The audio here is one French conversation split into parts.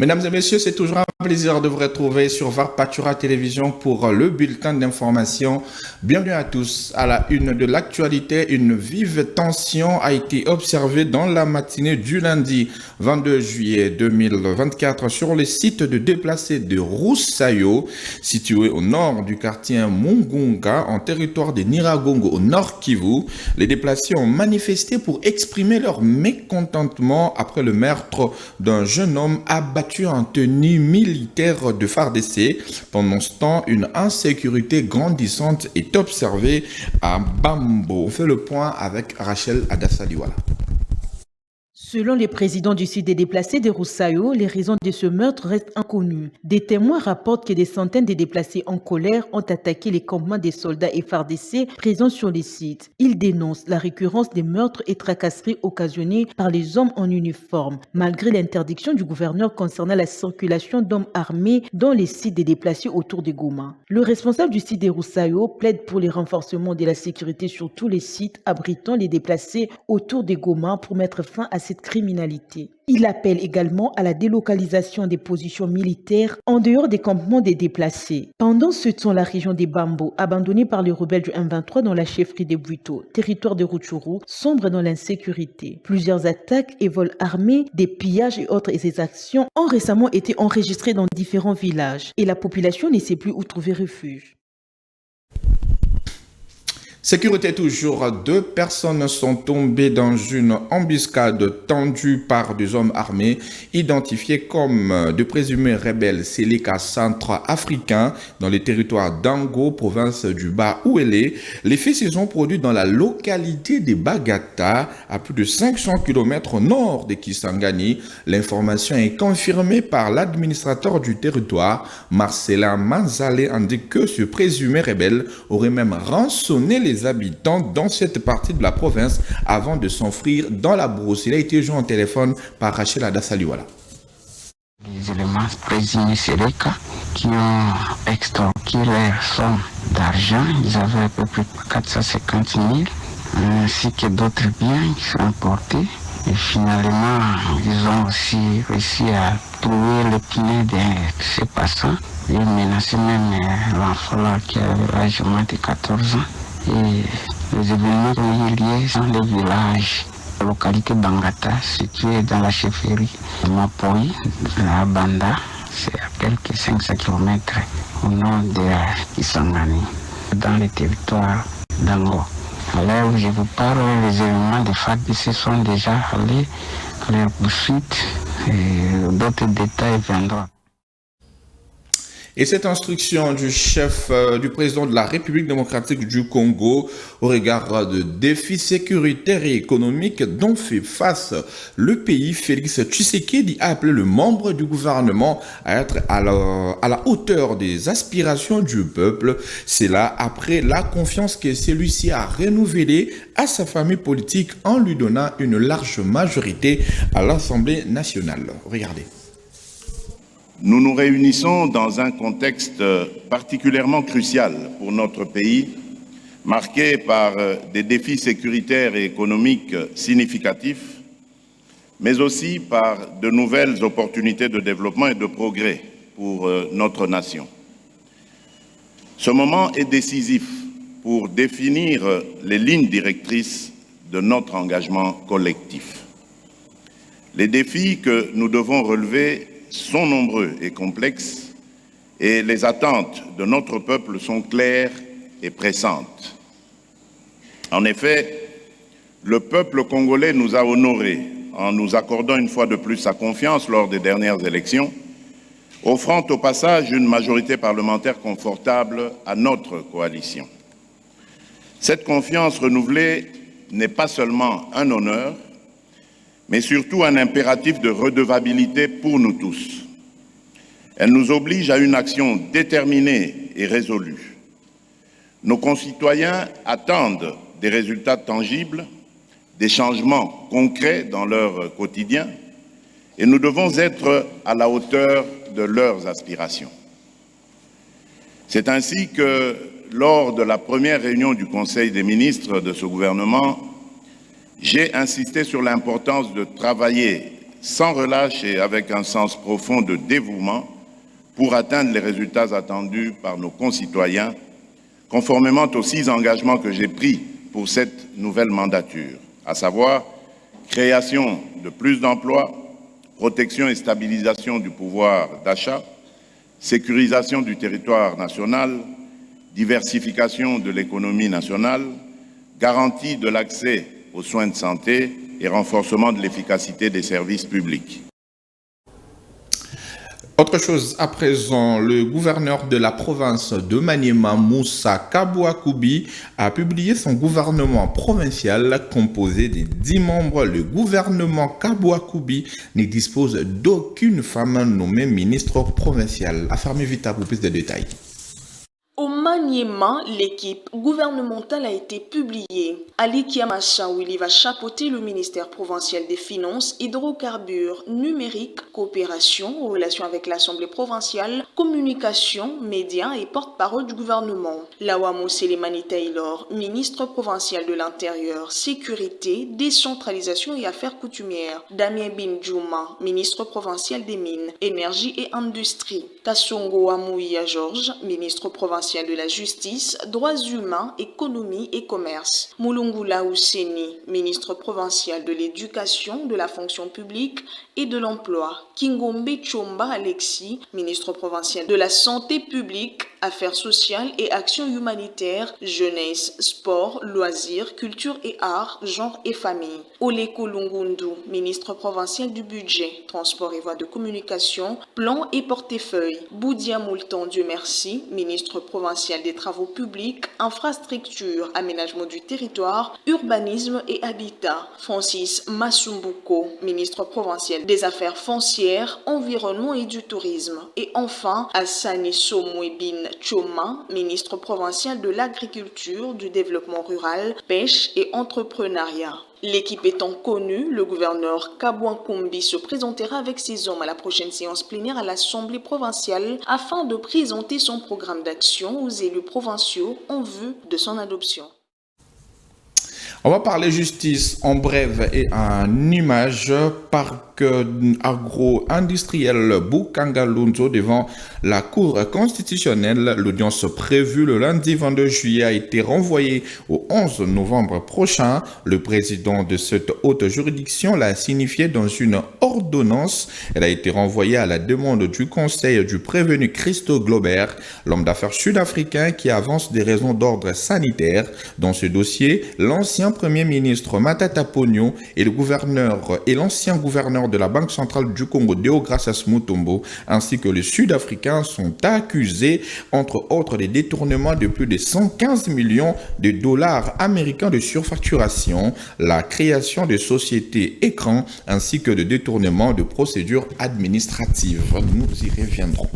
Mesdames et messieurs, c'est toujours un plaisir de vous retrouver sur Varpatura Télévision pour le bulletin d'information. Bienvenue à tous. À la une de l'actualité, une vive tension a été observée dans la matinée du lundi 22 juillet 2024 sur le site de déplacés de Roussayo, situé au nord du quartier Mungunga, en territoire de Niragongo, au nord Kivu. Les déplacés ont manifesté pour exprimer leur mécontentement après le meurtre d'un jeune homme abattu en tenue militaire de FARDC. Pendant ce temps, une insécurité grandissante est observée à Bambo. On fait le point avec Rachel Adassaliwala. Selon les présidents du site des déplacés de Roussayo, les raisons de ce meurtre restent inconnues. Des témoins rapportent que des centaines de déplacés en colère ont attaqué les campements des soldats FARDC présents sur les sites. Ils dénoncent la récurrence des meurtres et tracasseries occasionnés par les hommes en uniforme, malgré l'interdiction du gouverneur concernant la circulation d'hommes armés dans les sites des déplacés autour de Goma. Le responsable du site des Roussayo plaide pour les renforcements de la sécurité sur tous les sites abritant les déplacés autour de Goma pour mettre fin à cette criminalité. Il appelle également à la délocalisation des positions militaires en dehors des campements des déplacés. Pendant ce temps, la région des Bambo, abandonnée par les rebelles du M23 dans la chefferie des Buito, territoire de Rutshuru, sombre dans l'insécurité. Plusieurs attaques et vols armés, des pillages et autres exactions ont récemment été enregistrés dans différents villages et la population ne sait plus où trouver refuge. Sécurité toujours, 2 personnes sont tombées dans une embuscade tendue par des hommes armés identifiés comme de présumés rebelles Seleka centra-africains dans les territoires d'Ango, province du Bas-Ouélé. Les faits se sont produits dans la localité de Bagata, à plus de 500 km au nord de Kisangani. L'information est confirmée par l'administrateur du territoire, Marcelin Manzale, indique que ce présumé rebelle aurait même rançonné les habitants dans cette partie de la province avant de s'enfuir dans la brousse. Il a été joint au téléphone par Rachel Adassaliwala. Les éléments présumés Seleka qui ont extorqué leur somme d'argent, ils avaient à peu près 450 000, ainsi que d'autres biens qui sont importés. Et finalement, ils ont aussi réussi à trouver le pneu de ces passants. Ils menaçaient même l'enfant qui avait l'âge de moins de 14 ans. Et les événements ont eu lieu dans le village, la localité Bangata, située dans la chefferie de Mapoi, la Banda, c'est à quelques 500 km au nord de Kisangani, dans le territoire d'Ango. À l'heure où je vous parle, les événements de FARDC sont déjà allés à leur poursuite et d'autres détails viendront. Et cette instruction du chef du président de la République démocratique du Congo au regard de défis sécuritaires et économiques dont fait face le pays, Félix Tshisekedi a appelé le membre du gouvernement à être à la hauteur des aspirations du peuple. C'est là après la confiance que celui-ci a renouvelée à sa famille politique en lui donnant une large majorité à l'Assemblée nationale. Regardez. Nous nous réunissons dans un contexte particulièrement crucial pour notre pays, marqué par des défis sécuritaires et économiques significatifs, mais aussi par de nouvelles opportunités de développement et de progrès pour notre nation. Ce moment est décisif pour définir les lignes directrices de notre engagement collectif. Les défis que nous devons relever sont nombreux et complexes et les attentes de notre peuple sont claires et pressantes. En effet, le peuple congolais nous a honorés en nous accordant une fois de plus sa confiance lors des dernières élections, offrant au passage une majorité parlementaire confortable à notre coalition. Cette confiance renouvelée n'est pas seulement un honneur, mais surtout un impératif de redevabilité pour nous tous. Elle nous oblige à une action déterminée et résolue. Nos concitoyens attendent des résultats tangibles, des changements concrets dans leur quotidien, et nous devons être à la hauteur de leurs aspirations. C'est ainsi que, lors de la première réunion du Conseil des ministres de ce gouvernement, j'ai insisté sur l'importance de travailler sans relâche et avec un sens profond de dévouement pour atteindre les résultats attendus par nos concitoyens, conformément aux 6 engagements que j'ai pris pour cette nouvelle mandature, à savoir création de plus d'emplois, protection et stabilisation du pouvoir d'achat, sécurisation du territoire national, diversification de l'économie nationale, garantie de l'accès aux soins de santé et renforcement de l'efficacité des services publics. Autre chose à présent, le gouverneur de la province de Maniema, Moussa Kabouakoubi, a publié son gouvernement provincial composé de 10 membres. Le gouvernement Kabouakoubi ne dispose d'aucune femme nommée ministre provincial. Affermez vite à vous plus de détails. Au Maniema, l'équipe gouvernementale a été publiée. Ali Kiamachaouli va chapeauter le ministère provincial des Finances, Hydrocarbures, Numériques, Coopération, Relations avec l'Assemblée provinciale, Communication, Médias et porte-parole du gouvernement. Lawamo Selemani Taylor, ministre provincial de l'Intérieur, Sécurité, Décentralisation et Affaires coutumières. Damien Binjouma, ministre provincial des Mines, Énergie et Industrie. Kassongo Amouia Georges, ministre provincial de la Justice, Droits humains, Économie et Commerce. Mulungula Ousseni, ministre provincial de l'Éducation, de la fonction publique et de l'Emploi. Kingombe Chomba Alexis, ministre provincial de la Santé publique, Affaires sociales et actions humanitaires, Jeunesse, Sport, Loisirs, Culture et Arts, Genre et Famille. Oleko Lungundu, ministre provincial du Budget, Transport et Voies de Communication, Plan et Portefeuille. Boudia Moulton Dieu merci, ministre provincial des Travaux publics, Infrastructures, Aménagement du territoire, Urbanisme et Habitat. Francis Masumbuko, ministre provincial des Affaires foncières, Environnement et du Tourisme. Et enfin, Hassani Somouebine Choma, ministre provincial de l'Agriculture, du Développement rural, Pêche et Entrepreneuriat. L'équipe étant connue, le gouverneur Kabouakoubi se présentera avec ses hommes à la prochaine séance plénière à l'Assemblée provinciale afin de présenter son programme d'action aux élus provinciaux en vue de son adoption. On va parler justice en bref et en image. Parc agro-industriel Bukangalunzo devant la Cour constitutionnelle. L'audience prévue le lundi 22 juillet a été renvoyée au 11 novembre prochain. Le président de cette haute juridiction l'a signifié dans une ordonnance. Elle a été renvoyée à la demande du conseil du prévenu Christo Globert, l'homme d'affaires sud-africain qui avance des raisons d'ordre sanitaire. Dans ce dossier, l'ancien premier ministre Matata Ponyo et l'ancien gouverneur de la Banque centrale du Congo, Deogracias Mutombo, ainsi que les Sud-Africains sont accusés, entre autres, des détournements de plus de 115 millions de dollars américains de surfacturation, la création de sociétés écrans, ainsi que de détournements de procédures administratives. Nous y reviendrons.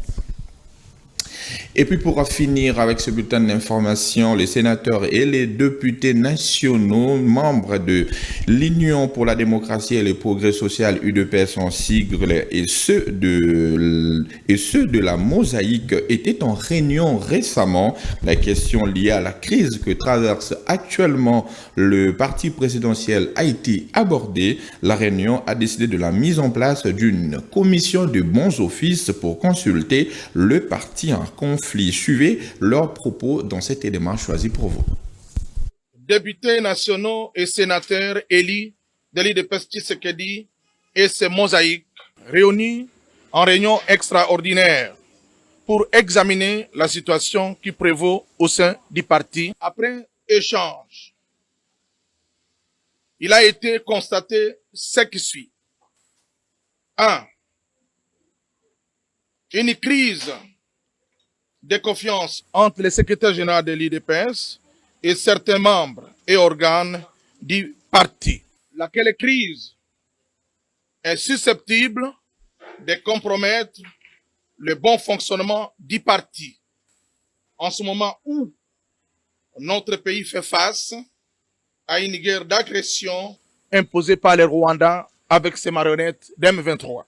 Et puis pour finir avec ce bulletin d'information, les sénateurs et les députés nationaux, membres de l'Union pour la démocratie et le progrès social UDPS en sigle, et ceux de la Mosaïque étaient en réunion récemment. La question liée à la crise que traverse actuellement le parti présidentiel a été abordée. La réunion a décidé de la mise en place d'une commission de bons offices pour consulter le parti en conflit. Suivez leurs propos dans cet élément choisi pour vous. Députés nationaux et sénateurs élus de l'IDPS Tshisekedi et ses mosaïques réunis en réunion extraordinaire pour examiner la situation qui prévaut au sein du parti. Après échange, il a été constaté ce qui suit. 1. Une crise de confiance entre le secrétaire général de l'IDPS et certains membres et organes du parti, laquelle crise est susceptible de compromettre le bon fonctionnement du parti en ce moment où notre pays fait face à une guerre d'agression imposée par les Rwandais avec ses marionnettes d'M23.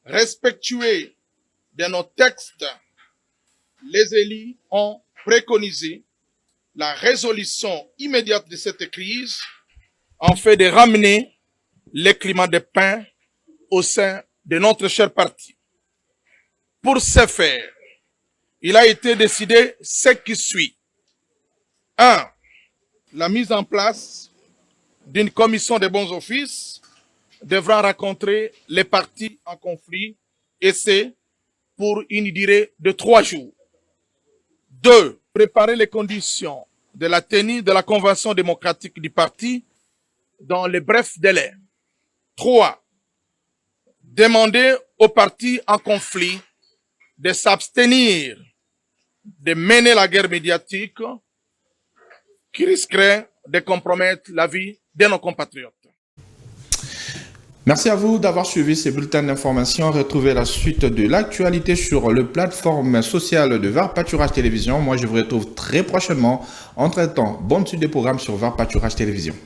Respectueux de nos textes, les élus ont préconisé la résolution immédiate de cette crise en fait de ramener les climats de paix au sein de notre cher parti. Pour ce faire, il a été décidé ce qui suit. 1. La mise en place d'une commission de bons offices devra rencontrer les partis en conflit, et c'est pour une durée de 3 jours. 2. Préparer les conditions de la tenue de la convention démocratique du parti dans les brefs délais. 3. Demander aux partis en conflit de s'abstenir de mener la guerre médiatique qui risquerait de compromettre la vie de nos compatriotes. Merci à vous d'avoir suivi ces bulletins d'information. Retrouvez la suite de l'actualité sur le plateforme sociale de VAR Pâturage Télévision. Moi, je vous retrouve très prochainement. Entre-temps, bonne suite des programmes sur VAR Pâturage Télévision.